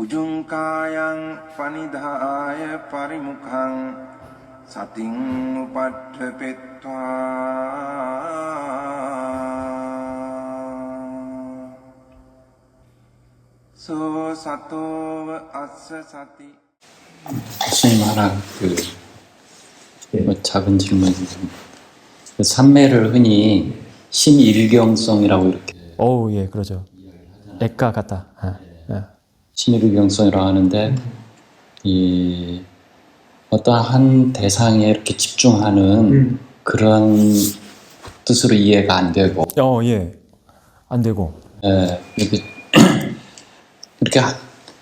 උජුංකායං පනිදාය පරිමුඛං සතින් උපට්ඨපෙත්වා 소 සතෝව අස්ස සති. 선생님 하나 작은 질문인데 그 삼매를 흔히 심일경성이라고 이렇게 예, 그러죠. 액과 같다. 심일경성이라고 하는데 이 어떤 한 대상에 이렇게 집중하는 그런 뜻으로 이해가 안 되고 예, 안 되고 이렇게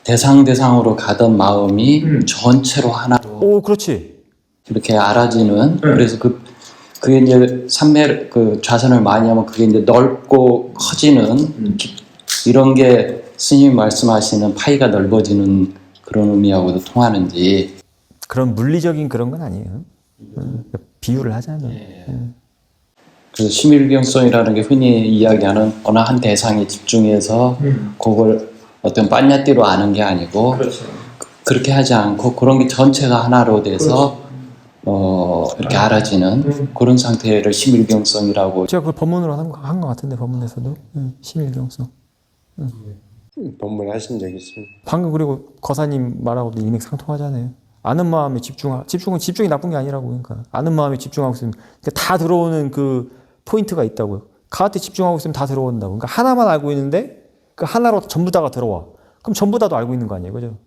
대상으로 가던 마음이 전체로 하나로 그렇지. 이렇게 알아지는 그래서 그게 이제 삼매 그 좌선을 많이 하면 그게 이제 넓고 커지는 이런 게 스님이 말씀하시는 파이가 넓어지는 그런 의미하고도 통하는지 그런 물리적인 그런 건 아니에요. 비유를 하자면. 그래서 심일경성이라는 게 흔히 이야기하는 어느 한 대상에 집중해서 그걸 어떤 빤야띠로 아는 게 아니고 그렇죠. 그렇게 하지 않고 그런 게 전체가 하나로 돼서 이렇게 알아지는 그런 상태를 심일경성이라고. 제가 그걸 법문으로 한 것 같은데 법문에서도 심일경성. 법문 하신 적 있습니다. 방금 그리고 거사님 말하고도 일맥상통하잖아요. 아는 마음에 집중이 나쁜 게 아니라고. 그러니까 아는 마음에 집중하고 있으면 그러니까 다 들어오는 그 포인트가 있다고요. 가한테 집중하고 있으면 다 들어온다고. 그러니까 하나만 알고 있는데 그 하나로 전부 다가 들어와. 그럼 전부 다도 알고 있는 거 아니에요, 그죠?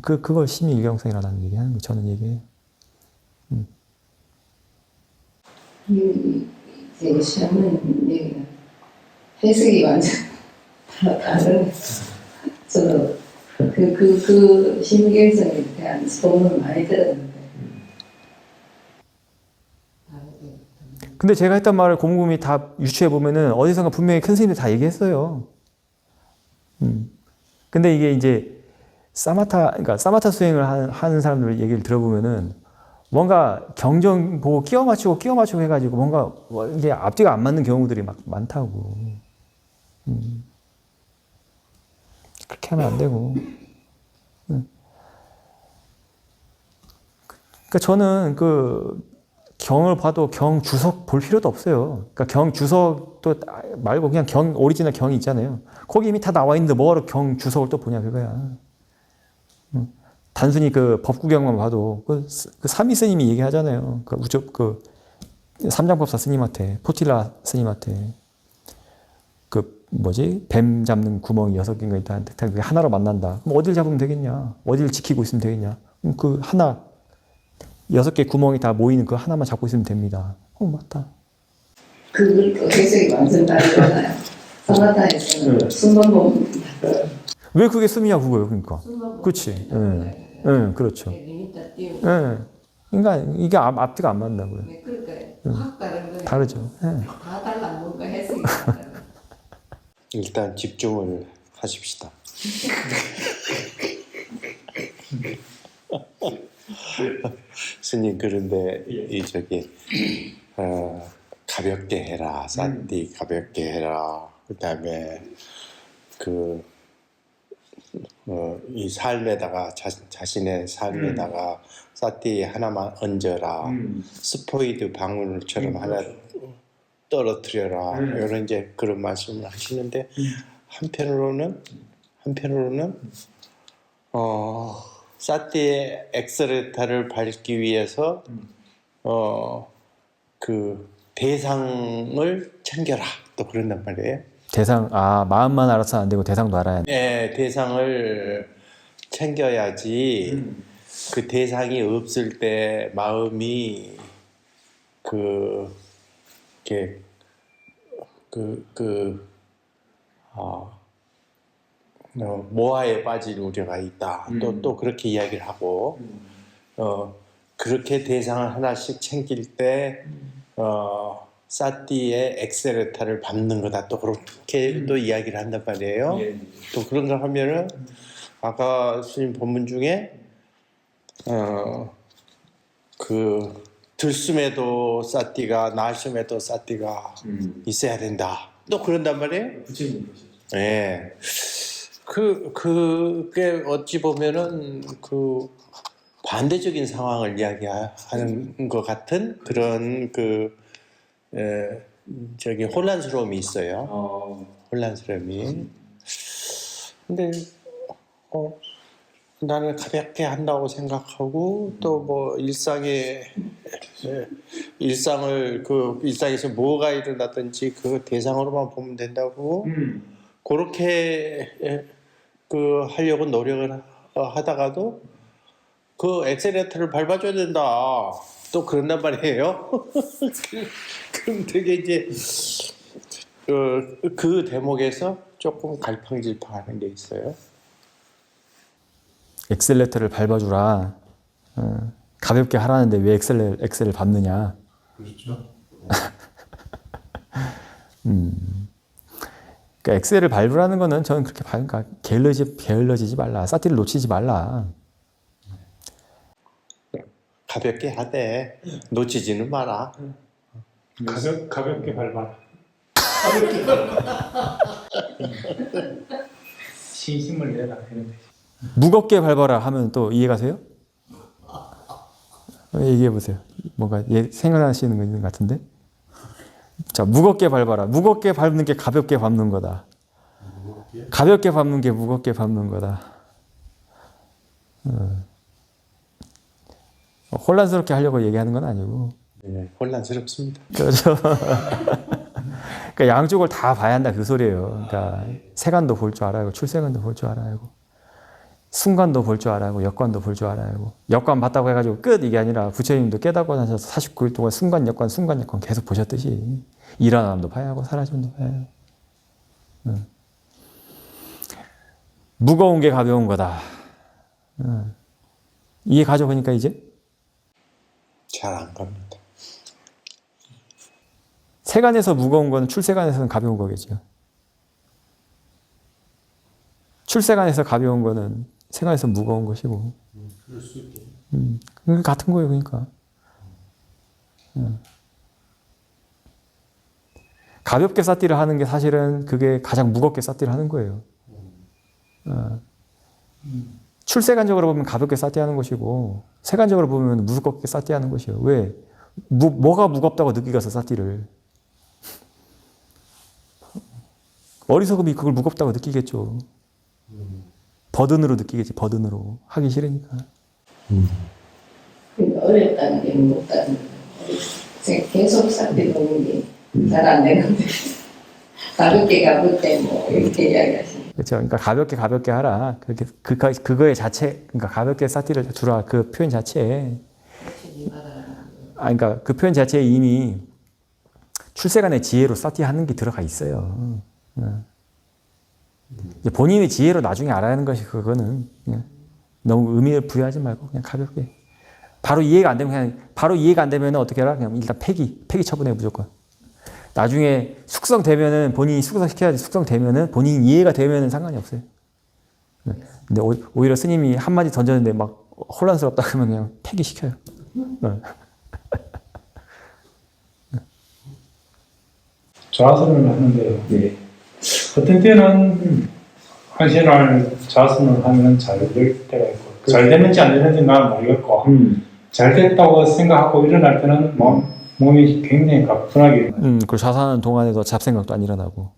그걸 심일경성이라는 얘기하는 거 저는 얘기해요. 제가 시험은 얘기가 해석이 완전 다른. 저도 그 심경성에 대한 소문을 많이 들었는데. 근데 제가 했던 말을 곰곰이 다 유추해 보면은 어디선가 분명히 큰 스님들 다 얘기했어요. 근데 이게 이제 그러니까 사마타 수행을 하는 사람들 얘기를 들어보면은 뭔가 경전 보고 끼워 맞추고 해가지고 뭔가 이게 앞뒤가 안 맞는 경우들이 막 많다고. 그렇게 하면 안 되고. 그러니까 저는 그 경을 봐도 경 주석 볼 필요도 없어요. 그러니까 경 주석도 말고 그냥 오리지널 경이 있잖아요. 거기 이미 다 나와 있는데 뭐하러 경 주석을 또 보냐 그거야. 단순히 그 법구경만 봐도 그 삼위 스님이 얘기하잖아요. 그 삼장법사 스님한테 포틸라 스님한테 뱀 잡는 구멍이 6개인가 있다는데 그게 하나로 만난다. 그럼 어딜 잡으면 되겠냐? 어딜 지키고 있으면 되겠냐? 그럼 그 하나 6개 구멍이 다 모이는 그 하나만 잡고 있으면 됩니다. 맞다. 그 해석이 완전 다르잖아요. 사마타에서는 숨만 보면 왜 그게 숨이냐 그거예요, 그러니까. 그렇지. 그렇죠. 그러니까 이게 앞뒤가 안 맞는다고요. 그러니까 확 다른 거예요. 다르죠. 다 달라 뭔가 해석이 다르다. 일단 집중을 하십시다. 스님 그런데 이 저기 가볍게 해라, 싼띠 가볍게 해라. 그다음에 이 삶에다가 자신의 삶에다가 싼띠 하나만 얹어라. 스포이드 방울처럼 하나 떨어뜨려라. 이런 이제 그런 말씀을 하시는데 한편으로는 사띠의 엑셀레타를 밟기 위해서 그 대상을 챙겨라 또 그런단 말이에요. 대상 마음만 알아서 안 되고 대상도 알아야 돼. 네, 대상을 챙겨야지. 그 대상이 없을 때 마음이 모하에 빠질 우려가 있다. 또 그렇게 이야기를 하고, 그렇게 대상을 하나씩 챙길 때, 사띠의 엑셀레타를 밟는 거다. 또 그렇게 또 이야기를 한단 말이에요. 또 그런 걸 하면은, 아까 스님 본문 중에, 들숨에도 사띠가, 날숨에도 사띠가 있어야 된다. 또 그런단 말이에요. 네. 그게 어찌 보면은 그 반대적인 상황을 이야기하는 것 같은 그런 저기 혼란스러움이 있어요. 혼란스러움이. 근데 나는 가볍게 한다고 생각하고 또 뭐 일상을 그 일상에서 뭐가 일어나든지 그 대상으로만 보면 된다고 그렇게 그 하려고 노력을 하다가도 그 엑셀레이터를 밟아줘야 된다. 또 그런단 말이에요. 그럼 되게 이제 그 대목에서 조금 갈팡질팡하는 게 있어요. 엑셀레이터를 밟아주라. 가볍게 하라는데 왜 엑셀을 밟느냐. 그렇죠. 그러니까 엑셀을 밟으라는 거는 저는 그렇게 그러니까 게을러지지 말라. 싸티를 놓치지 말라. 가볍게 하되 놓치지는 마라. 가볍게 밟아라. 신심을 내라 이런 뜻이. 무겁게 밟아라 하면 또 이해가세요? 얘기해 보세요. 뭔가 생각나시는 거 있는 것 같은데. 자, 무겁게 밟아라. 무겁게 밟는 게 가볍게 밟는 거다. 가볍게 밟는 게 무겁게 밟는 거다. 혼란스럽게 하려고 얘기하는 건 아니고. 네, 혼란스럽습니다. 그렇죠. 그러니까 양쪽을 다 봐야 한다 그 소리예요. 그러니까 세간도 볼 줄 알아야 하고 출세간도 볼 줄 알아야 하고 순간도 볼 줄 알아야 하고 역관도 볼 줄 알아야 하고 역관 봤다고 해가지고 끝 이게 아니라 부처님도 깨닫고 나셔서 49일 동안 순간 역관 계속 보셨듯이 일어남도 봐야 하고 사라짐도 봐야 하고 무거운 게 가벼운 거다. 이해 가죠? 그러니까 이제 잘 안 갑니다. 세간에서 무거운 거는 출세간에서는 가벼운 거겠죠. 출세간에서 가벼운 거는 세간에서 무거운 것이고. 그럴 수 있겠네. 같은 거예요, 그러니까. 가볍게 삿띠를 하는 게 사실은 그게 가장 무겁게 삿띠를 하는 거예요. 출세간적으로 보면 가볍게 삿띠 하는 것이고, 세간적으로 보면 무겁게 삿띠 하는 것이에요. 왜? 뭐가 무겁다고 느끼겠어, 삿띠를. 어리석음이 그걸 무겁다고 느끼겠죠. 버든으로 느끼겠지, 버든으로. 하기 싫으니까. 그러니까 어렵다는 게 무겁다는 거. 계속 삿띠 보는 게 잘 안 되는데 가볍게 뭐 이렇게 이야기하시는. 그렇죠. 그러니까 가볍게 하라. 그거의 자체, 그러니까 가볍게 삿띠를 주라. 그 표현 자체에. 그러니까 그 표현 자체에 이미 출세간의 지혜로 삿띠 하는 게 들어가 있어요. 이제 본인의 지혜로 나중에 알아야 하는 것이 그거는 그냥 너무 의미를 부여하지 말고 그냥 가볍게. 바로 이해가 안 되면 어떻게 해라? 그냥 일단 폐기 처분해 무조건. 나중에 숙성되면은 본인이 숙성시켜야지. 숙성되면은 본인 이해가 되면은 상관이 없어요. 근데 오히려 스님이 한마디 던졌는데 막 혼란스럽다 그러면 그냥 폐기시켜요. 좌선을 하는데요. 어떤 때는 한신할 좌선을 하면 잘 될 때가 있고 잘 되는지 안 되는지 난 모르겠고 잘 됐다고 생각하고 일어날 때는 몸이 굉장히 가뿐하게 그 좌선하는 동안에도 잡생각도 안 일어나고.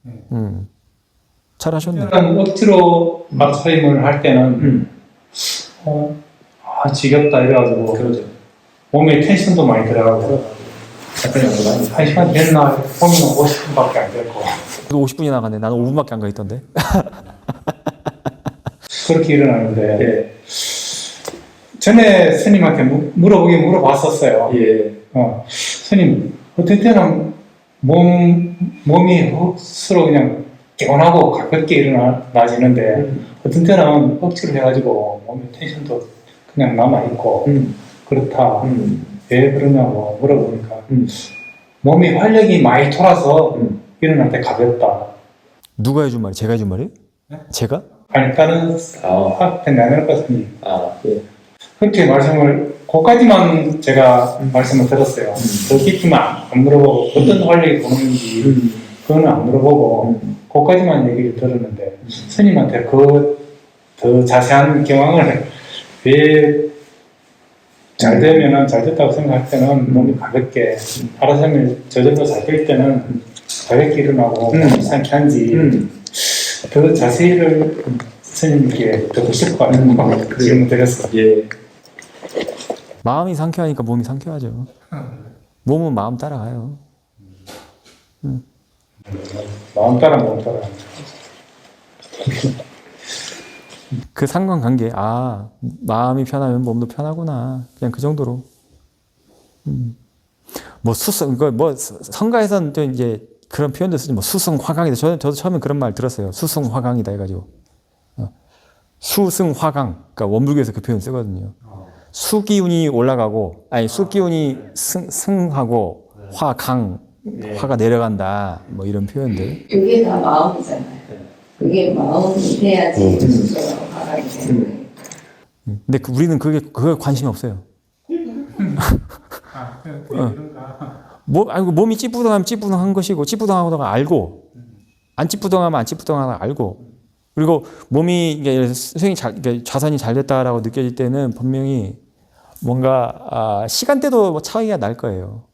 잘하셨네. 억지로 막사임을 할 때는 지겹다 이래가지고 그러죠. 몸에 텐션도 많이 들어가고 한 시간 됐나 보면 50분밖에 안 됐고 50분이 나갔네. 나는 5분밖에 안 가 있던데. 그렇게 일어나는데 전에 스님한테 물어봤었어요. 스님 어떤 때는 몸이 스스로 그냥 개운하고 가볍게 일어나지는데 어떤 때는 억지로 해가지고 몸에 텐션도 그냥 남아있고 그렇다. 왜 그러냐고 물어보니까 몸이 활력이 많이 돌아서 일어날 때 가볍다. 누가 해준 말이에요? 제가 해준 말이에요? 네? 제가? 아니 다른 학생 나누는 스님 그렇게 말씀을 그까지만 제가 말씀을 들었어요. 더 깊이만 안 물어보고 어떤 활력이 도는지 그건 안 물어보고 그까지만 얘기를 들었는데 스님한테 더 자세한 경황을 왜 잘 되면은 잘 됐다고 생각할 때는 몸이 가볍게 하루 종일 저절로 잘 될 때는 가볍게 일어나고 몸이 상쾌한지 더 자세히를 스님께 듣고 싶어 하는 질문 드렸어요. 예. 마음이 상쾌하니까 몸이 상쾌하죠. 몸은 마음 따라가요. 마음 따라 몸 따라. 그 상관관계, 마음이 편하면 몸도 편하구나. 그냥 그 정도로. 뭐 성가에서는 또 이제 그런 표현도 쓰지, 뭐 수승화강이다. 저도 처음에 그런 말 들었어요. 수승화강이다 해가지고. 수승화강. 그러니까 원불교에서 그 표현 쓰거든요. 수기운이 올라가고, 수기운이 승하고, 화가 내려간다. 뭐 이런 표현들. 그게 다 마음이잖아요. 그게 마음이 돼야지 스스로 화가 되는 거예요. 근데 우리는 그게 관심이 없어요. 몸이 찌뿌둥하면 찌뿌둥한 것이고, 찌뿌둥하고 알고, 안 찌뿌둥하면 안 찌뿌둥하고 알고, 그리고 몸이 이게 좌선이 잘 됐다라고 느껴질 때는 분명히 뭔가 시간대도 뭐 차이가 날 거예요.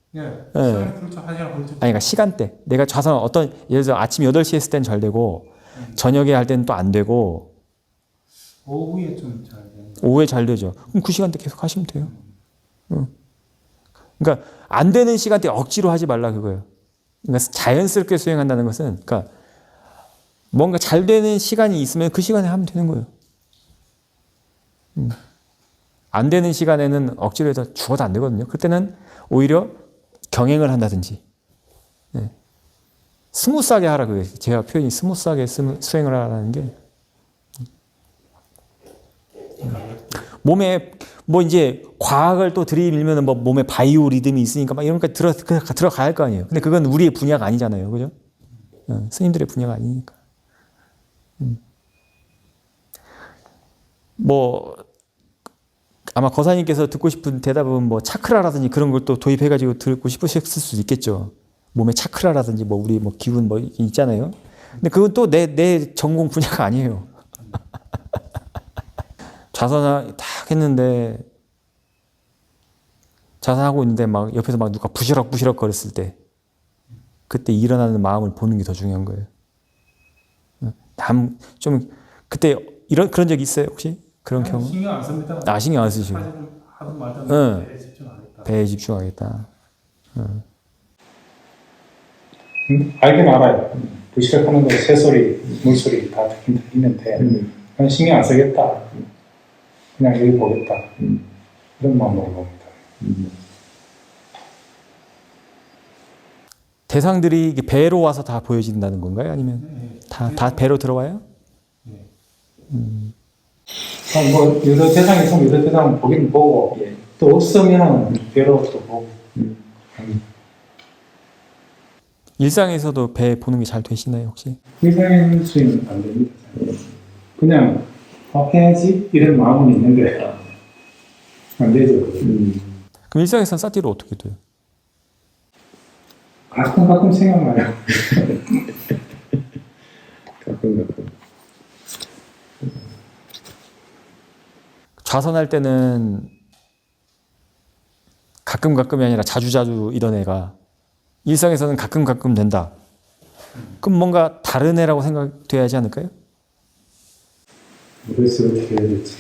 그러니까 시간대. 내가 좌선 예를 들어 아침 8시에 했을 땐 잘 되고, 저녁에 할 때는 또 안 되고, 오후에 좀 잘 돼요. 오후에 잘 되죠. 그럼 그 시간대 계속 하시면 돼요. 그러니까 안 되는 시간대 억지로 하지 말라 그거예요. 그러니까 자연스럽게 수행한다는 것은, 그러니까 뭔가 잘 되는 시간이 있으면 그 시간에 하면 되는 거예요. 안 되는 시간에는 억지로 해서 죽어도 안 되거든요. 그때는 오히려 경행을 한다든지, 스무스하게 하라 그래요. 제가 표현이 스무스하게 수행을 하라는 게, 몸에 뭐 이제 과학을 또 들이밀면 뭐 몸에 바이오 리듬이 있으니까 막 이런 거 들어가야 할 거 아니에요. 근데 그건 우리의 분야가 아니잖아요, 그죠? 스님들의 분야가 아니니까. 뭐 아마 거사님께서 듣고 싶은 대답은 뭐 차크라라든지 그런 걸 또 도입해가지고 듣고 싶으셨을 수도 있겠죠. 몸에 차크라라든지 뭐 우리 뭐 기운 뭐 있잖아요. 근데 그건 또 내 전공 분야가 아니에요. 좌선을 딱 했는데, 좌선하고 있는데 막 옆에서 막 누가 부시럭부시럭 거렸을 때, 그때 일어나는 마음을 보는 게 더 중요한 거예요. 그때 그런 적 있어요, 혹시? 그런 경우? 신경 안 씁니다. 신경 안 쓰시고. 하든 말든 배에 집중하겠다. 배에 집중하겠다. 알긴 알아요. 부시럭하는 거 새소리, 물소리 다 듣긴 들리는데 그냥 신경 안 쓰겠다. 그냥 여기 보겠다. 이런 마음으로 봅니다. 대상들이 배로 와서 다 보여진다는 건가요? 아니면 다 배로 들어와요? 뭐 여러 대상이 있으면 여러 대상은 보긴 보고 또 없으면 배로 또 보고. 일상에서도 배 보는 게 잘 되시나요, 혹시? 일상의 수행은 안 됩니다. 그냥 해야지 이런 마음은 있는데 안 되죠. 그럼 일상에서는 사티로 어떻게 돼요? 가끔 생각나요. 가끔. 좌선할 때는 가끔이 아니라 자주자주 이런 애가 일상에서는 가끔 된다. 그럼 뭔가 다른 애라고 생각돼야 하지 않을까요? 그래서 어떻게 해야 될지.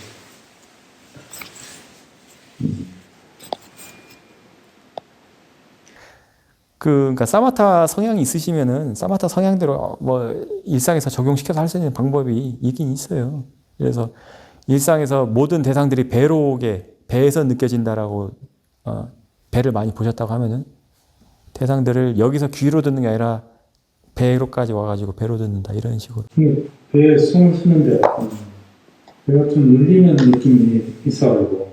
그러니까 사마타 성향이 있으시면은 사마타 성향대로 뭐 일상에서 적용시켜서 할 수 있는 방법이 있긴 있어요. 그래서 일상에서 모든 대상들이 배로 오게, 배에서 느껴진다라고 배를 많이 보셨다고 하면은 대상들을 여기서 귀로 듣는 게 아니라 배로까지 와가지고 배로 듣는다 이런 식으로. 배에 숨을 쉬는데 배가 좀 눌리는 느낌이 있어가지고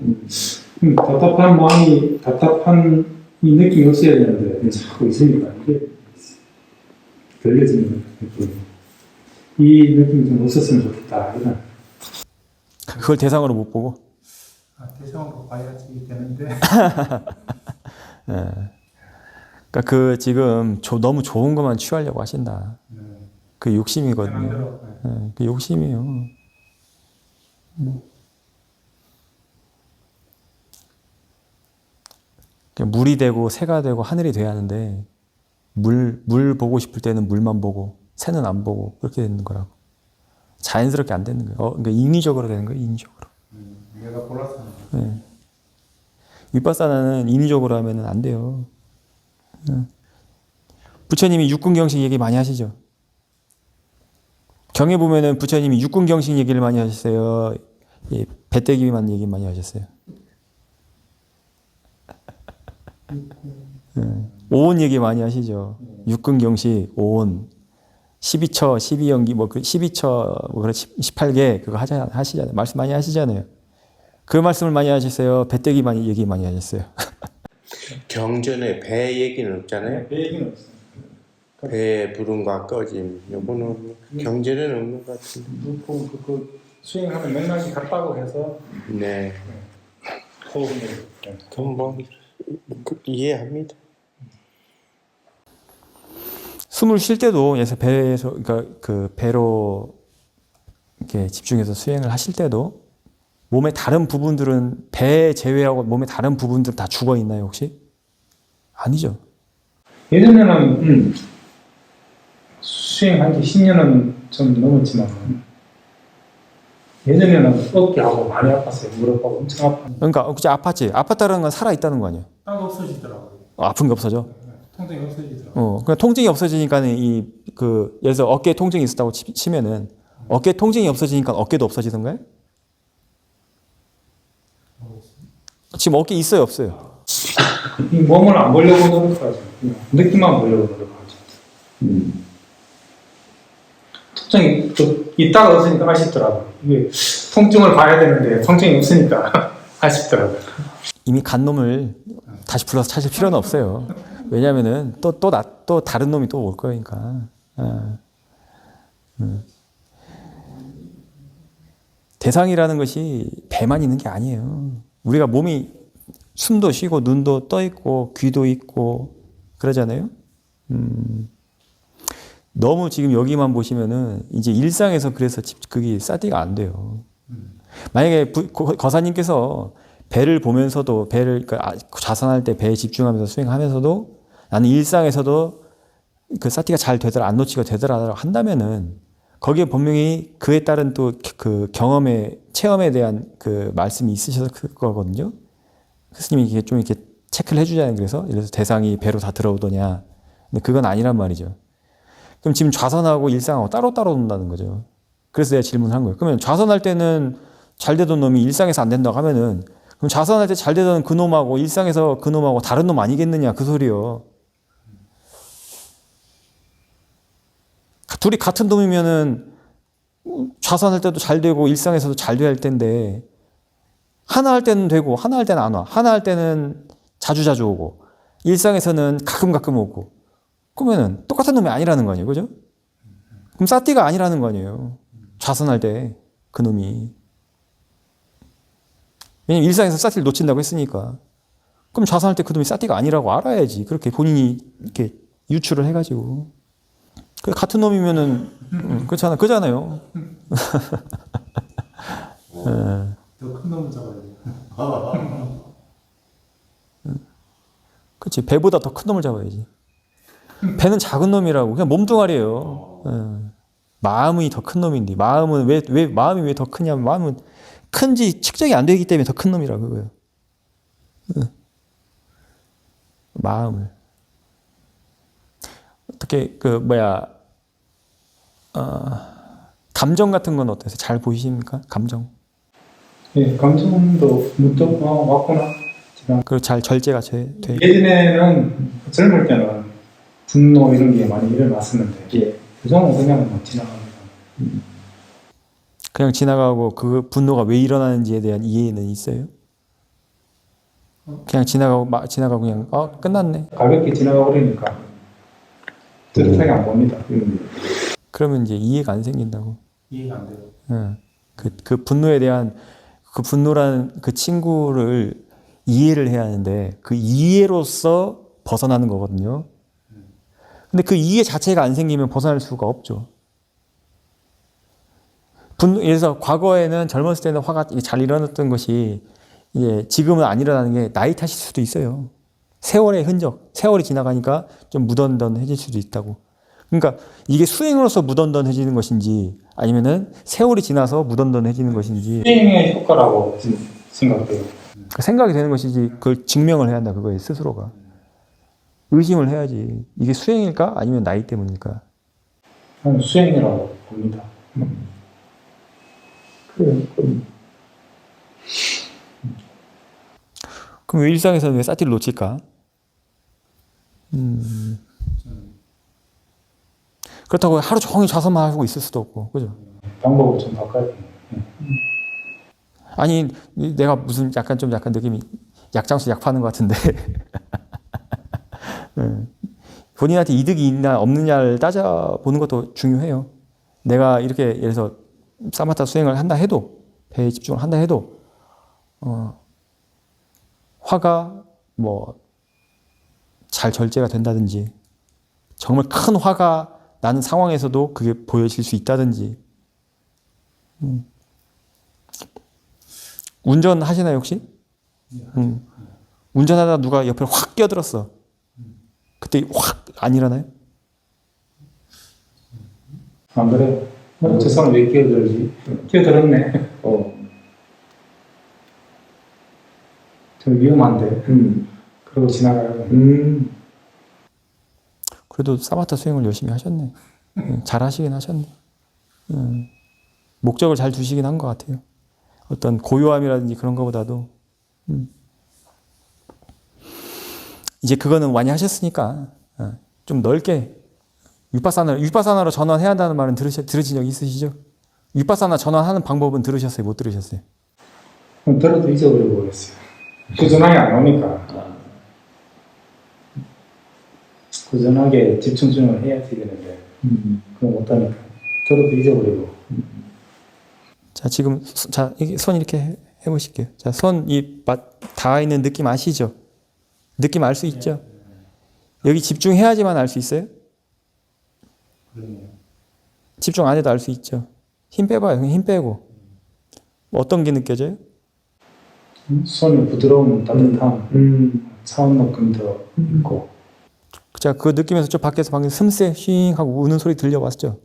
답답한 이 느낌이 없어야 되는데 자꾸 있으니까 이게 들려지는 거예요. 이 느낌이 좀 없었으면 좋겠다 이런. 그걸 대상으로 못 보고. 대상으로 봐야지 되는데. 그러니까 그 지금 너무 좋은 것만 취하려고 하신다. 그 욕심이거든요. 마음대로. 예, 그 욕심이에요. 그러니까 물이 되고 새가 되고 하늘이 돼야 하는데 물 보고 싶을 때는 물만 보고 새는 안 보고 그렇게 되는 거라고. 자연스럽게 안 되는 거예요. 그러니까 인위적으로 되는 거예요. 인위적으로. 내가 골랐어. 네. 윗바사나는 인위적으로 하면 안 돼요. 부처님이 육군경식 얘기 많이 하시죠. 경에 보면은 부처님이 육군경식 얘기를 많이 하셨어요. 이 배때기만 얘기 많이 하셨어요. 오온 얘기 많이 하시죠. 육군경식, 오온, 12처, 12연기, 뭐 그 12처, 뭐 그래 18개 그거 하시잖아요. 말씀 많이 하시잖아요. 그 말씀을 많이 하셨어요. 배때기 많이 얘기 많이 하셨어요. 경전에 배 얘기는 없잖아요. 배 얘기는 없어. 배의 부름과 꺼짐 요거는 경전에는 없는 것 같은데. 그 수행하는 맥락이 같다고 해서 네. 호흡을. 그럼 뭐 이해합니다. 숨을 쉴 때도 그래서 배에서 그러니까 그 배로 이렇게 집중해서 수행을 하실 때도 몸의 다른 부분들은 배 제외하고 몸의 다른 부분들 다 죽어 있나요 혹시? 아니죠. 예전에는 수행한 지 10년은 좀 넘었지만 예전에는 어깨하고 많이 아팠어요. 무릎하고 엄청 아팠는데 그러니까 그치 아팠지. 아팠다는 건 살아 있다는 거 아니에요? 딱 없어지더라고요. 아픈 게 없어져. 통증이 없어지더라고요. 그러니까 통증이 없어지니까는 예를 들어서 어깨에 통증이 있었다고 치면은 어깨 통증이 없어지니까 어깨도 없어지던가요? 지금 어깨 있어요 없어요? 이 몸을 안 보려고 노력하죠. 그냥 느낌만 보려고 노력하죠. 통증이 또 있다가 없으니까 아쉽더라고요. 이게 통증을 봐야 되는데 통증이 없으니까 아쉽더라고요. 이미 간 놈을 다시 불러서 찾을 필요는 없어요. 왜냐면은 또 다른 놈이 또 올 거니까. 대상이라는 것이 배만 있는 게 아니에요. 우리가 몸이 숨도 쉬고 눈도 떠 있고 귀도 있고 그러잖아요. 너무 지금 여기만 보시면은 이제 일상에서 그래서 그게 싸디가 안 돼요. 만약에 거사님께서 배를 보면서도 배를 그러니까 좌선할 때 배에 집중하면서 수행하면서도 나는 일상에서도 그 사티가 잘 되더라 안 놓치게 되더라 한다면은 거기에 분명히 그에 따른 또 그 경험의 체험에 대한 그 말씀이 있으셨을 거거든요. 스님이 이게 좀 이렇게 체크를 해주잖아요. 그래서 대상이 배로 다 들어오더냐. 근데 그건 아니란 말이죠. 그럼 지금 좌선하고 일상하고 따로따로 논다는 거죠. 그래서 내가 질문을 한 거예요. 그러면 좌선할 때는 잘 되던 놈이 일상에서 안 된다고 하면은 그럼 좌선할 때 잘 되던 그 놈하고 일상에서 그 놈하고 다른 놈 아니겠느냐 그 소리요. 둘이 같은 놈이면은 좌선할 때도 잘 되고 일상에서도 잘 돼야 할 텐데 하나 할 때는 되고 하나 할 때는 안 와. 하나 할 때는 자주자주 오고 일상에서는 가끔 오고 그러면은 똑같은 놈이 아니라는 거 아니에요. 그죠? 그럼 사띠가 아니라는 거 아니에요. 좌선할 때 그 놈이. 왜냐면 일상에서 사띠를 놓친다고 했으니까. 그럼 좌선할 때 그 놈이 사띠가 아니라고 알아야지. 그렇게 본인이 이렇게 유추를 해가지고. 같은 놈이면은 그잖아요. 더 큰 놈을 잡아야 돼요. 그렇지. 배보다 더 큰 놈을 잡아야지. 배는 작은 놈이라고. 그냥 몸뚱아리예요. 마음이 더 큰 놈인데 마음은 왜 마음이 왜 더 크냐면 마음은 큰지 측정이 안 되기 때문에 더 큰 놈이라고 그거예요. 마음을 어떻게 감정 같은 건 어떠세요? 잘 보이십니까? 감정. 예, 감정도 문득 왔구나. 그 잘 절제가 돼. 예전에는 젊을 때는 분노 이런 게 많이 일어났었는데 요즘은 그냥 뭐 지나갑니다. 그냥 지나가고 그 분노가 왜 일어나는지에 대한 이해는 있어요? 그냥 지나가고 그냥 끝났네. 가볍게 지나가 버리니까 뚜렷하게 안 봅니다. 그러면 이제 이해가 안 생긴다고. 이해가 안 돼요. 그 분노에 대한 그 분노라는 그 친구를 이해를 해야 하는데 그 이해로서 벗어나는 거거든요. 근데 그 이해 자체가 안 생기면 벗어날 수가 없죠. 그래서 과거에는 젊었을 때는 화가 잘 일어났던 것이 이제 지금은 안 일어나는 게 나이 탓일 수도 있어요. 세월의 흔적, 세월이 지나가니까 좀 무던던해질 수도 있다고. 그러니까 이게 수행으로서 무던던해지는 것인지 아니면은 세월이 지나서 무던던해지는 것인지 수행의 효과라고 생각돼요. 생각이 되는 것이지 그걸 증명을 해야 한다 그거에 스스로가. 의심을 해야지. 이게 수행일까 아니면 나이 때문일까? 저는 수행이라고 봅니다. 그럼 왜 일상에서는 왜 사티를 놓칠까? 그렇다고 하루 종일 좌선만 하고 있을 수도 없고, 그죠? 방법을 좀 바꿔야 돼요. 아니, 내가 무슨 약간 느낌이 약장수 약 파는 것 같은데. 본인한테 이득이 있나 없느냐를 따져보는 것도 중요해요. 내가 이렇게 예를 들어서 사마타 수행을 한다 해도, 배에 집중을 한다 해도, 화가 뭐 잘 절제가 된다든지 정말 큰 화가 나는 상황에서도 그게 보여질 수 있다든지. 운전하시나요 혹시? 운전하다 누가 옆에 확 끼어들었어. 그때 확 안 일어나요? 안 그래요? 저 사람 왜 끼어들지? 끼어들었네. 저 위험한데. 그러고 지나가요. 그래도 사마타 수행을 열심히 하셨네. 잘 하시긴 하셨네. 목적을 잘 두시긴 한 것 같아요. 어떤 고요함이라든지 그런 것보다도 이제 그거는 많이 하셨으니까 좀 넓게 위파사나로 전환해야 한다는 말은 들으신 적 있으시죠? 위파사나 전환하는 방법은 들으셨어요? 못 들으셨어요? 들어도 잊어버리고 그랬어요. 꾸준하게 안 오니까. 꾸준하게 집중을 해야 되는데 그건 못하니까 들어도 잊어버리고. 자, 지금 이게 손 이렇게 해보실게요. 자, 손 이 닿아 있는 느낌 아시죠? 느낌 알 수 있죠? 여기 집중해야지만 알 수 있어요? 집중 안 해도 알 수 있죠. 힘 빼봐요. 그냥 힘 빼고. 어떤 게 느껴져요? 손이 부드러운 따뜻함, 차원만큼 더 있고. 자, 그거 느끼면서 저 밖에서 방금 슴새 윙 하고 우는 소리 들려왔죠?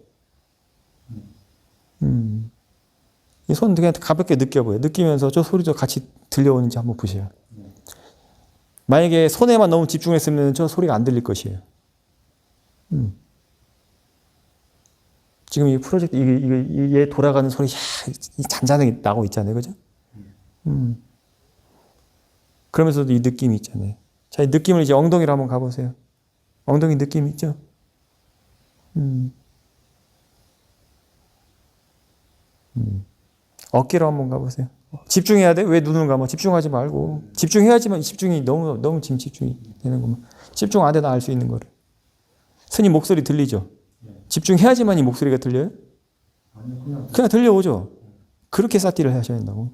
이 손 그냥 가볍게 느껴봐요. 느끼면서 저 소리도 같이 들려오는지 한번 보세요. 만약에 손에만 너무 집중했으면 저 소리가 안 들릴 것이에요. 지금 이 프로젝트, 이게 돌아가는 소리, 잔잔하게 나고 있잖아요. 그죠? 그러면서도 이 느낌이 있잖아요. 자, 이 느낌을 이제 엉덩이로 한번 가보세요. 엉덩이 느낌 있죠? 어깨로 한번 가보세요. 집중해야 돼? 왜 눈을 감아? 집중하지 말고. 집중해야지만 집중이 너무 지금 집중이 되는 것만. 집중 안 해도 알 수 있는 거를. 스님 목소리 들리죠? 집중해야지만 이 목소리가 들려요? 그냥 들려오죠? 그렇게 사티를 하셔야 된다고.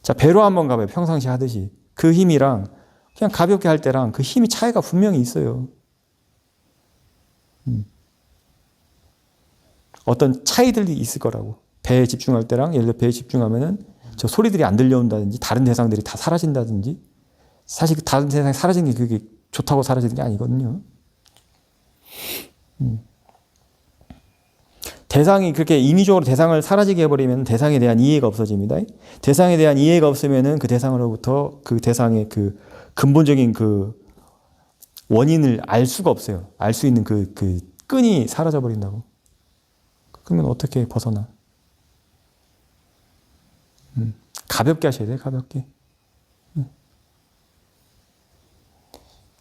자, 배로 한번 가봐요. 평상시 하듯이. 그 힘이랑 그냥 가볍게 할 때랑 그 힘이 차이가 분명히 있어요. 어떤 차이들이 있을 거라고. 배에 집중할 때랑 예를 들어 배에 집중하면은 저 소리들이 안 들려온다든지 다른 대상들이 다 사라진다든지 사실 다른 대상이 사라진 게 그게 좋다고 사라지는 게 아니거든요. 대상이 그렇게 인위적으로 대상을 사라지게 해버리면 대상에 대한 이해가 없어집니다. 대상에 대한 이해가 없으면은 그 대상으로부터 그 대상의 그 근본적인 그 원인을 알 수가 없어요. 알 수 있는 그 끈이 사라져 버린다고. 그러면 어떻게 벗어나? 가볍게 하셔야 돼요. 가볍게.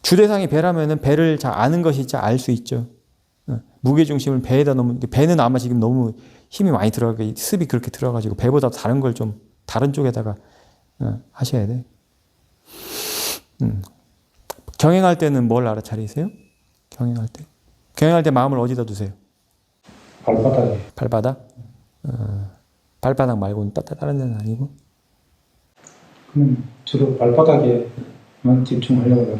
주대상이 배라면은 배를 잘 아는 것이 잘 알 수 있죠. 무게 중심을 배에다 놓으면 배는 아마 지금 너무 힘이 많이 들어가게 습이 그렇게 들어가지고 배보다 다른 걸 좀 다른 쪽에다가 하셔야 돼. 경행할 때는 뭘 알아차리세요? 경행할 때 마음을 어디다 두세요? 발바닥에. 발바닥? 발바닥 말고는 다른 데는 아니고? 주로 발바닥에만 집중하려고 해요.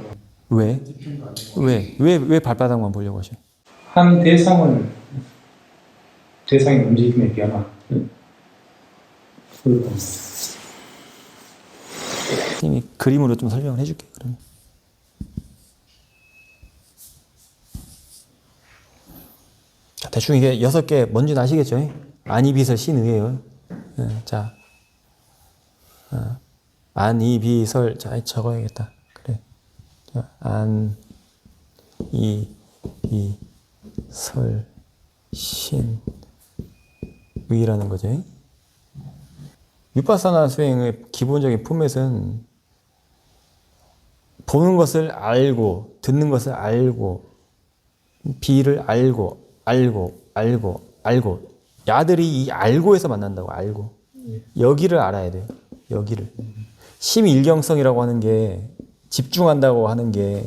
왜 발바닥만 보려고 하셔? 한 대상을 대상의 움직임의 변화. 그걸 봅니다. 선생님이 그림으로 좀 설명을 해줄게요. 그러면. 자, 대충 이게 6개 뭔지 아시겠죠? 안이비설 신의예요. 자, 안이비설. 자, 적어야겠다. 그래. 자, 안이비설 신의라는 거죠. 위파사나 수행의 기본적인 포맷은 보는 것을 알고, 듣는 것을 알고, 비를 알고, 야들이 이 알고에서 만난다고, 알고. 여기를 알아야 돼요. 여기를. 심일경성이라고 하는 게, 집중한다고 하는 게,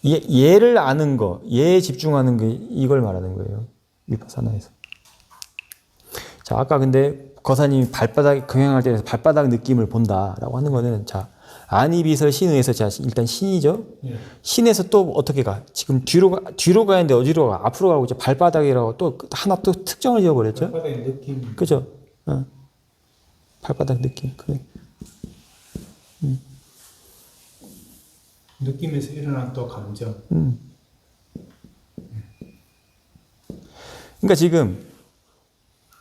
얘를 아는 거, 얘에 집중하는 게 이걸 말하는 거예요. 위파사나에서. 자, 아까 근데 거사님이 발바닥, 경영할 때 발바닥 느낌을 본다라고 하는 거는, 자, 안이비설 신의에서, 자, 일단 신이죠? 신에서 또 어떻게 가? 지금 뒤로 가야 하는데 어디로 가? 앞으로 가고, 이제 발바닥이라고 또 하나 또 특정을 지어버렸죠? 발바닥의 느낌. 그죠? 발바닥 느낌. 그래. 느낌에서 일어난 또 감정. 그러니까 지금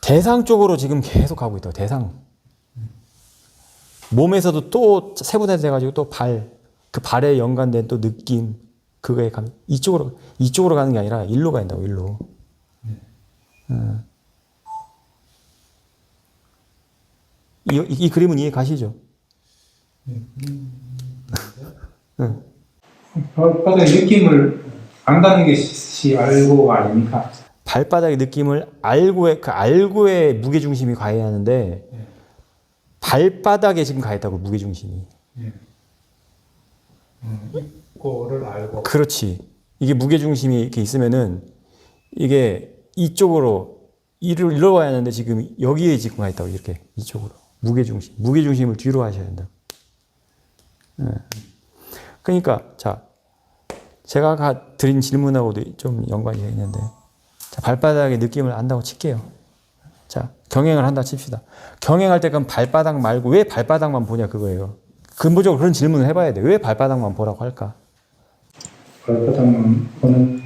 대상 쪽으로 지금 계속 가고 있다고, 대상. 몸에서도 또 세분화돼가지고 또 그 발에 연관된 또 느낌, 그거에 가면 이쪽으로 가는 게 아니라 일로 간다고, 일로. 이 그림은 이해 가시죠? 발바닥의 느낌을 안다는 것이 알고가 아닙니까? 발바닥의 느낌을 알고의 무게중심이 가야 하는데, 발바닥에 지금 가 있다고, 무게중심이. 있고를 알고. 그렇지. 이게 무게중심이 이렇게 있으면은, 이게 이쪽으로, 일로 와야 하는데, 지금 여기에 지금 가 있다고, 이렇게. 이쪽으로. 무게중심을 뒤로 하셔야 된다. 그러니까, 자, 제가 아까 드린 질문하고도 좀 연관이 있는데, 자, 발바닥의 느낌을 안다고 칠게요. 자, 경행을 한다 칩시다. 경행할 때 그럼 발바닥 말고 왜 발바닥만 보냐, 그거예요. 근본적으로 그런 질문을 해봐야 돼. 왜 발바닥만 보라고 할까? 발바닥만 보는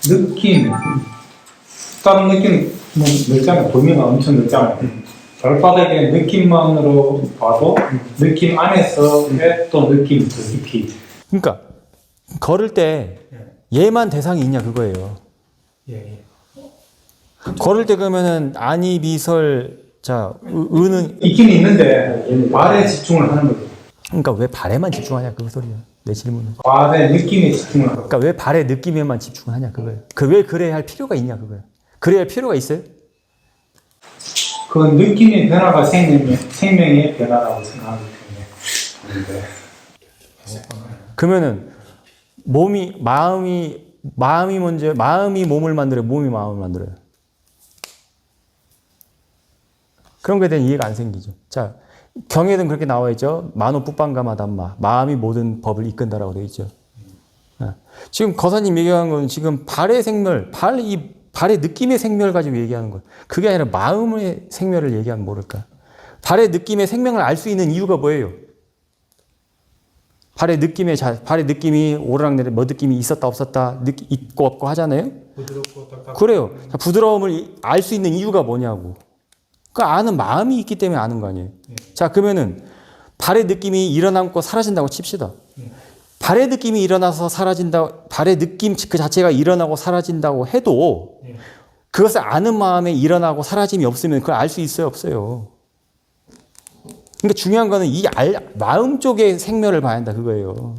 느낌. 다른 느낌 뭐 넓잖아요. 범위가 엄청 넓잖아요. 발바닥의 느낌만으로 봐도 느낌 안에서의 또 느낌 그 깊이. 그러니까 걸을 때 얘만 대상이 있냐, 그거예요. 예. 걸을 때 그러면은 안이비설, 자, 의는, 있긴 있는데 발에 집중을 하는 거죠. 그러니까 왜 발에만 집중하냐, 그 소리야. 내 질문은. 발의 느낌에 집중을 하는 거죠. 그러니까 왜 발의 느낌에만 집중하냐, 그거예요. 왜 그래야 할 필요가 있냐, 그거예요. 그래야 할 필요가 있어요? 그 느낌의 변화가 생명의 변화라고 생각하기 때문에. 그러면은 마음이 먼저, 마음이 몸을 만들어요, 몸이 마음을 만들어요. 그런 거에 대한 이해가 안 생기죠. 자, 경에는 그렇게 나와 있죠. 만호 뿌빵가마 담마. 마음이 모든 법을 이끈다라고 되어 있죠. 지금 거사님 얘기한 건 지금 발의 생멸, 발의 느낌의 생멸 가지고 얘기하는 거예요. 그게 아니라 마음의 생멸을 얘기하면 모를까. 발의 느낌의 생명을 알 수 있는 이유가 뭐예요? 발의 느낌이 오르락내리락 뭐 느낌이 있었다 없었다, 있고 없고 하잖아요. 부드럽고 딱딱하고. 그래요. 부드러움을 알 수 있는 이유가 뭐냐고. 그 아는 마음이 있기 때문에 아는 거 아니에요. 자, 그러면은 발의 느낌이 일어나고 사라진다고 칩시다. 발의 느낌이 일어나서 사라진다, 발의 느낌 그 자체가 일어나고 사라진다고 해도 그것을 아는 마음에 일어나고 사라짐이 없으면 그걸 알 수 있어요, 없어요? 그러니까 중요한 거는 마음 쪽의 생멸을 봐야 한다, 그거예요.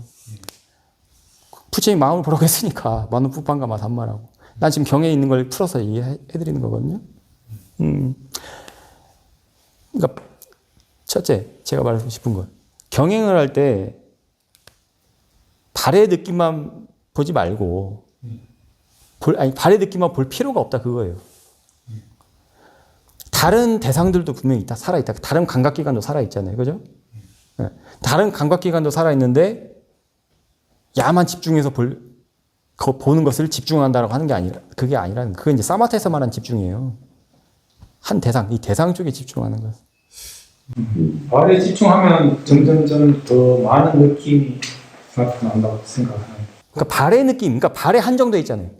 부처님 마음을 보라고 했으니까 만원 뿌빵가 마삼마라고. 난 지금 경에 있는 걸 풀어서 얘기해드리는 거거든요. 그러니까 첫째, 제가 말하고 싶은 건 경행을 할 때 발의 느낌만 보지 말고 발의 느낌만 볼 필요가 없다, 그거예요. 다른 대상들도 분명히 있다, 살아있다. 다른 감각기관도 살아있잖아요, 그죠? 다른 감각기관도 살아있는데 야만 집중해서 보는 것을 집중한다라고 하는 게 아니라 그게 아니라는 그게 이제 사마타에서 말한 집중이에요. 한 대상, 이 대상 쪽에 집중하는 것. 발에 집중하면 점점점 더 많은 느낌이 나타난다고 생각하는. 그러니까 발의 느낌, 그러니까 발에 한정돼 있잖아요.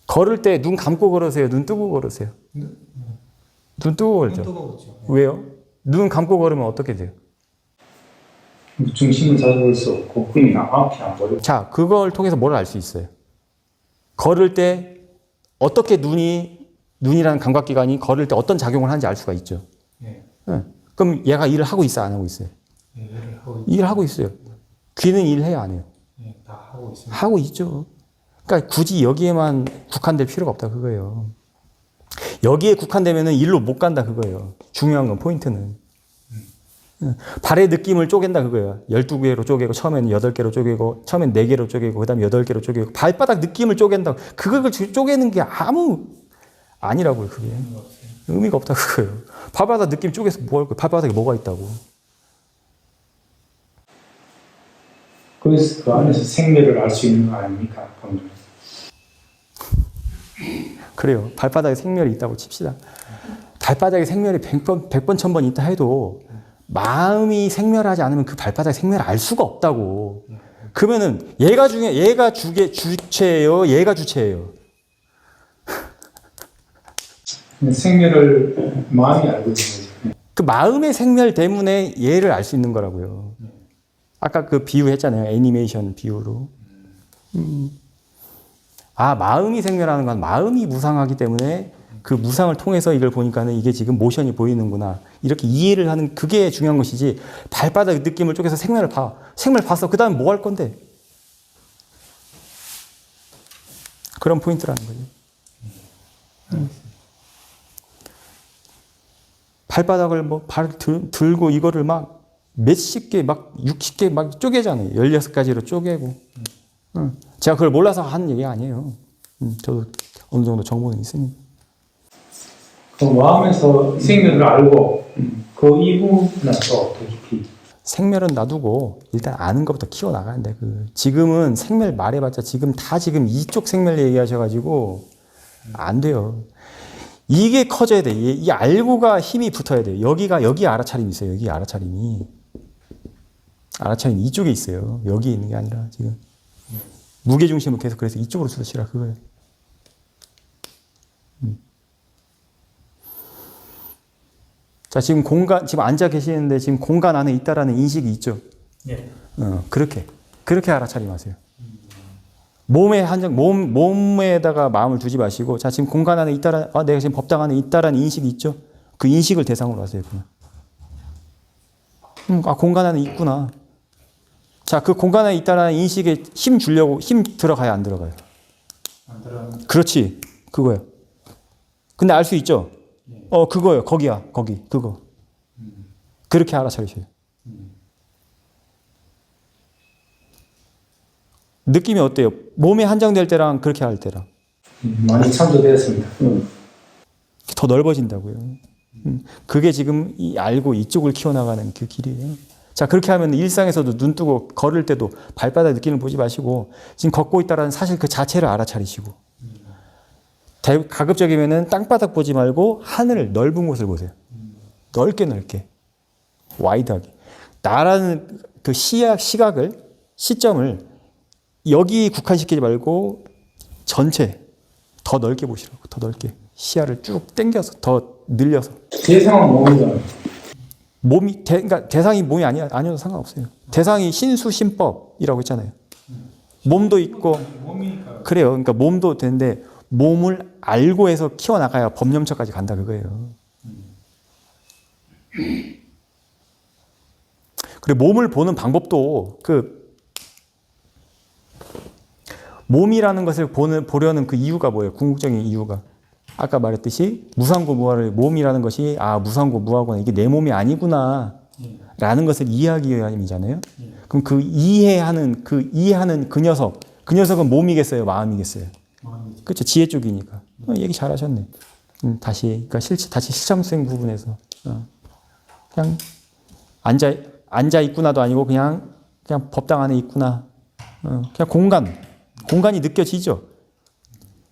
걸을 때 눈 감고 걸으세요, 눈 뜨고 걸으세요. 눈 뜨고 걸죠. 왜요? 눈 감고 걸으면 어떻게 돼요? 중심을 잡을 수 없고 흔히 앞이 안 보여. 자, 그걸 통해서 뭘 알 수 있어요? 걸을 때 어떻게 눈이라는 감각기관이 걸을 때 어떤 작용을 하는지 알 수가 있죠. 응. 그럼 얘가 일을 하고 있어, 안 하고 있어요? 일을 하고 있어요. 귀는 일해요, 안 해요? 다 하고 있습니다. 하고 있죠. 그러니까 굳이 여기에만 국한될 필요가 없다 그거예요. 여기에 국한되면은 일로 못 간다 그거예요. 중요한 건 포인트는. 발의 느낌을 쪼갠다 그거예요. 12개로 쪼개고 처음에는 8개로 쪼개고 처음엔 4개로 쪼개고 그다음에 8개로 쪼개고 발바닥 느낌을 쪼갠다. 그걸 쪼개는 게 아무 아니라고요, 그게. 의미가 없다 그거예요. 발바닥 느낌 쪼개서 뭐 할 거예요? 발바닥에 뭐가 있다고. 그래서 그 안에서 생매를 알 수 있는 거 아닙니까? 방금. 그래요. 발바닥에 생멸이 있다고 칩시다. 발바닥에 생멸이 100번, 1000번 있다 해도 마음이 생멸하지 않으면 그 발바닥에 생멸을 알 수가 없다고. 그러면은 얘가 주체예요? 얘가 주체예요? 생매를 마음이 알고 있는 거죠. 그 마음의 생멸 때문에 얘를 알 수 있는 거라고요. 아까 그 비유 했잖아요. 애니메이션 비유로. 아, 마음이 생멸하는 건 마음이 무상하기 때문에 그 무상을 통해서 이걸 보니까는 이게 지금 모션이 보이는구나. 이렇게 이해를 하는 그게 중요한 것이지. 발바닥 느낌을 쪼개서 생멸을 봐. 생멸 봤어. 그 다음에 뭐 할 건데? 그런 포인트라는 거죠. 발바닥을 들고 이거를 막 몇십 개, 막 60개 막 쪼개잖아요. 16가지로 쪼개고. 제가 그걸 몰라서 하는 얘기가 아니에요. 저도 어느 정도 정보는 있으니까. 그 마음에서 생매를 알고 그 이후는 또 어떻게? 생멸은 놔두고 일단 아는 것부터 키워나가는데 지금은 생멸 말해봤자 지금 이쪽 생멸 얘기하셔가지고 안 돼요. 이게 커져야 돼. 이 알고가 힘이 붙어야 돼요. 여기 알아차림이 있어요. 여기 알아차림이 이쪽에 있어요. 여기 있는 게 아니라 지금 무게중심을 계속 그래서 이쪽으로 쓰시라 그거예요. 자, 지금 앉아 계시는데 지금 공간 안에 있다라는 인식이 있죠. 예. 그렇게 알아차림하세요. 몸에다가 마음을 두지 마시고, 자, 지금 공간 안에 내가 지금 법당 안에 있다라는 인식이 있죠? 그 인식을 대상으로 하세요, 그냥. 공간 안에 있구나. 자, 그 공간 안에 있다라는 인식에 힘 들어가요, 안 들어가요? 안 들어가는. 그렇지. 그거예요. 근데 알 수 있죠? 그거예요. 거기야, 그거. 그렇게 알아차리셔요. 느낌이 어때요? 몸이 한정될 때랑 그렇게 할 때랑. 많이 참조되었습니다. 더 넓어진다고요. 그게 지금 알고 이쪽을 키워나가는 그 길이에요. 자, 그렇게 하면 일상에서도 눈 뜨고 걸을 때도 발바닥 느낌을 보지 마시고 지금 걷고 있다라는 사실 그 자체를 알아차리시고 가급적이면은 땅바닥 보지 말고 하늘 넓은 곳을 보세요. 넓게 와이드하게. 나라는 그 시점을 여기 국한시키지 말고 전체 더 넓게 보시라고. 더 넓게 시야를 쭉 당겨서 더 늘려서. 대상은 몸이잖아요. 그러니까 대상이 몸이 아니어도 상관없어요. 대상이 신수신법이라고 했잖아요. 몸도 있고 그래요. 그러니까 몸도 되는데 몸을 알고 해서 키워나가야 법념처까지 간다 그거예요. 그리고 몸을 보는 방법도 몸이라는 것을 보려는 그 이유가 뭐예요? 궁극적인 이유가. 아까 말했듯이 무상고 무아를 몸이라는 것이 무상고 무아구나. 이게 내 몸이 아니구나. 라는 것을 이해하기 위함이잖아요. 그럼 그 이해하는 그 녀석은 몸이겠어요? 마음이겠어요? 그렇죠. 지혜 쪽이니까. 얘기 잘하셨네. 다시 실천생 부분에서 그냥 앉아 있구나도 아니고 그냥 법당 안에 있구나. 그냥 공간이 느껴지죠.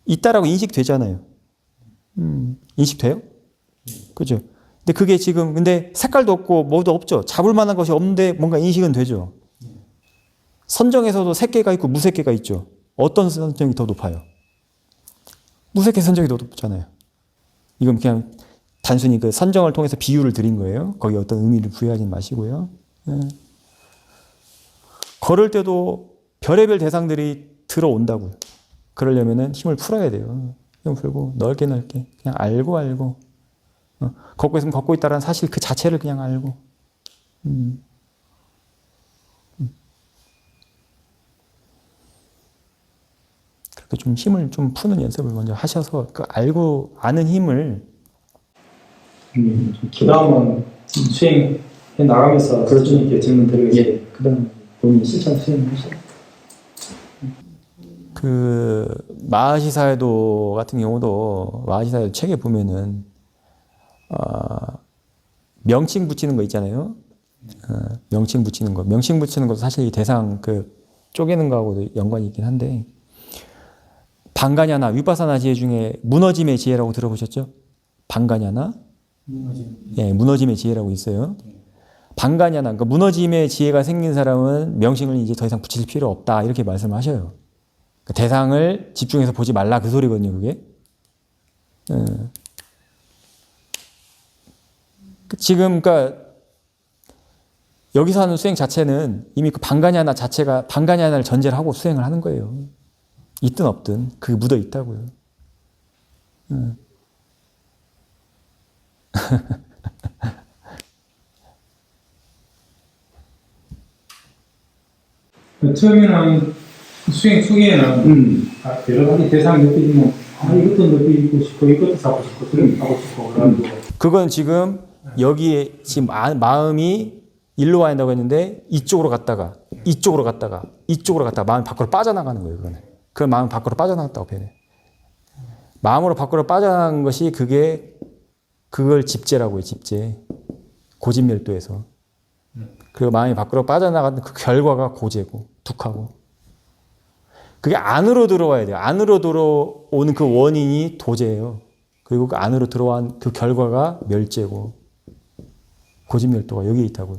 있다라고 인식되잖아요. 인식돼요? 그죠? 근데 그게 지금 근데 색깔도 없고 뭐도 없죠. 잡을 만한 것이 없는데 뭔가 인식은 되죠. 선정에서도 색계가 있고 무색계가 있죠. 어떤 선정이 더 높아요? 무색계 선정이 더 높잖아요. 이건 그냥 단순히 그 선정을 통해서 비유를 드린 거예요. 거기 어떤 의미를 부여하지 마시고요. 걸을 때도 별의별 대상들이 들어온다고요. 그러려면은 힘을 풀어야 돼요. 힘을 풀고 넓게 그냥 알고 걷고 있으면 걷고 있다라는 사실 그 자체를 그냥 알고 그렇게 좀 힘을 좀 푸는 연습을 먼저 하셔서 그 알고 아는 힘을 그 다음은 수행해 나가면서 스님께 질문 드리겠습니다. 그 다음 본인 실천 수행하시죠. 그 마하시사에도 같은 경우도 마하시사에도 책에 보면은 명칭 붙이는 거 있잖아요. 명칭 붙이는 거. 명칭 붙이는 것도 사실 이 대상 그 쪼개는 거하고도 연관이 있긴 한데 방가냐나 위파사나 지혜 중에 무너짐의 지혜라고 들어보셨죠? 방가냐나? 예, 무너짐의 지혜라고 있어요. 방가냐나, 그러니까 무너짐의 지혜가 생긴 사람은 명칭을 이제 더 이상 붙일 필요 없다 이렇게 말씀하셔요. 그러니까 대상을 집중해서 보지 말라 그 소리거든요, 그게. 지금 그러니까 여기서 하는 수행 자체는 이미 그 방가냐나 자체가 방가냐나를 전제를 하고 수행을 하는 거예요. 있든 없든 그게 묻어 있다고요. 처음에는 수행 초기에는 여러 가지 대상이 느껴지면 이것도 느끼고 싶고 이것도 사고 싶고 저것도 사고 싶고 그래가지고 그건 지금 여기에 지금 마음이 일로 와야 한다고 했는데 이쪽으로 갔다가 마음이 밖으로 빠져나가는 거예요. 그건 마음이 밖으로 빠져나갔다고 표현해요. 마음으로 밖으로 빠져나간 것이 그걸 집재라고 해요. 집재. 고집멸도에서. 그리고 마음이 밖으로 빠져나가는 그 결과가 고재고 득하고. 그게 안으로 들어와야 돼요. 안으로 들어오는 그 원인이 도재예요. 그리고 그 안으로 들어온 그 결과가 멸재고 고집멸도가 여기에 있다고요.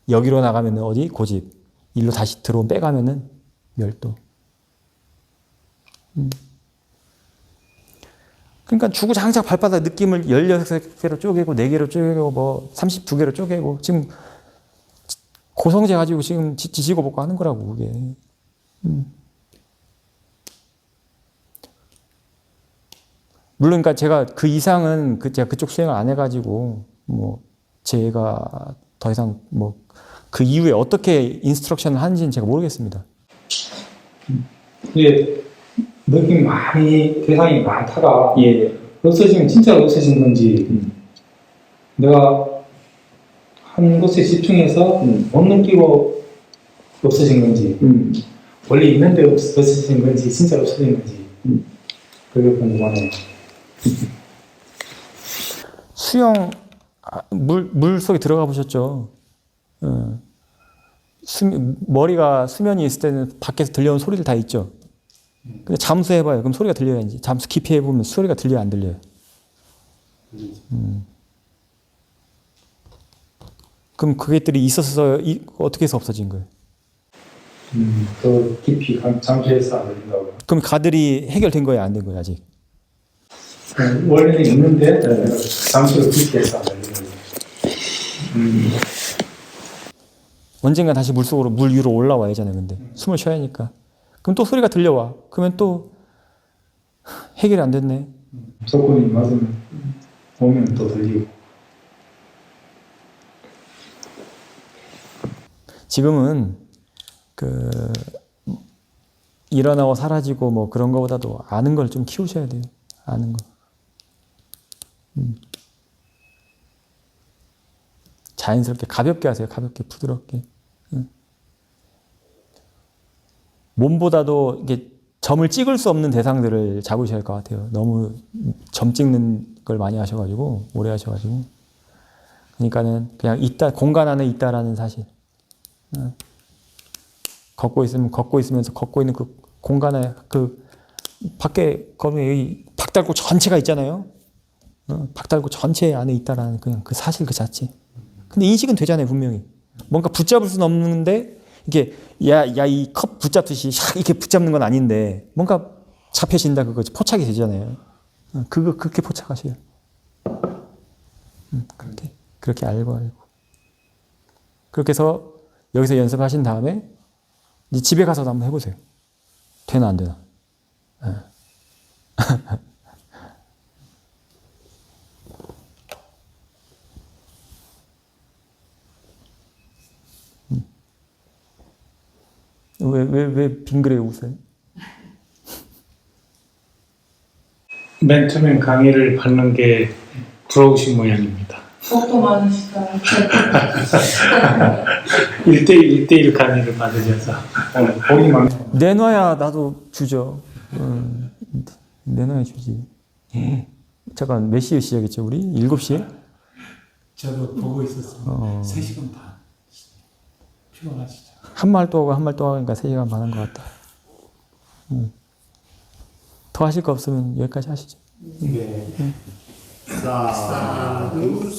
여기로 나가면 어디? 고집. 일로 다시 빼가면은 멸도. 그러니까 주구장창 발바닥 느낌을 16개로 쪼개고 4개로 쪼개고 뭐 32개로 쪼개고 지금 고성제 가지고 지금 지지고 볶고 하는 거라고 그게. 물론 그러니까 제가 그 이상은 제가 그쪽 수행을 안 해가지고 뭐 제가 더 이상 뭐 그 이후에 어떻게 인스트럭션을 하는지는 제가 모르겠습니다. 이게 느낌이 많이 대상이 많다가 없어지면 진짜 없어진 건지 내가 한 곳에 집중해서 못 느끼고 없어진 건지 원래 있는데 없어진 건지 진짜 없어진 건지 그게 궁금하네요. 수영 물 속에 들어가 보셨죠? 머리가 수면이 있을 때는 밖에서 들려오는 소리들 다 있죠. 근데 잠수해봐요. 그럼 소리가 들려야지. 잠수 깊이 해보면 소리가 들려요, 안 들려요? 그럼 그것들이 있어서 어떻게 해서 없어진 거예요? 더 깊이 잠수해서 안 들린다고요? 그럼 가들이 해결된 거예요, 안 된 거예요, 아직? 원래는 있는데 잠수를 깊이 해서 안 들리는 거예요. 언젠가 다시 물속으로 물 위로 올라와야 하잖아요. 근데 숨을 쉬어야 하니까. 그럼 또 소리가 들려와. 그러면 또 해결이 안 됐네. 조건이 맞으면 오면 또 들리고. 지금은 일어나고 사라지고 뭐 그런 거보다도 아는 걸 좀 키우셔야 돼요. 아는 거. 자연스럽게 가볍게 하세요. 가볍게 부드럽게. 몸보다도 이게 점을 찍을 수 없는 대상들을 잡으셔야 할 것 같아요. 너무 점 찍는 걸 많이 하셔가지고 오래 하셔가지고 그러니까는 그냥 있다 공간 안에 있다라는 사실. 걷고 있으면서 걷고 있는 그 공간에 그 밖에 거기 여기 박달고 전체가 있잖아요. 박달고 전체 안에 있다라는 그냥 그 사실 그 자체. 근데 인식은 되잖아요, 분명히. 뭔가 붙잡을 수는 없는데 이게 야 이 컵 붙잡듯이 샥 이렇게 붙잡는 건 아닌데 뭔가 잡혀진다 그거지. 포착이 되잖아요. 그거 그렇게 포착하세요. 그렇게 알고 그렇게 해서 여기서 연습하신 다음에 이제 집에 가서도 한번 해보세요. 되나 안 되나? 왜 빙그레 웃어요? 맨투맨 강의를 받는 게 부러우신 모양입니다. 속도 많으시다. 1대1 강의를 받으셔서 본인만 내놔야 나도 주죠. 내놔야 주지. 잠깐 몇 시에 시작했죠 우리? 7시에? 저도 보고 있었어요. 3시간 반. 피곤하시죠? 한 말 또 하고 한 말 또 하니까 3시간 반 한 것 같다. 더 하실 거 없으면 여기까지 하시죠. 네. 사두.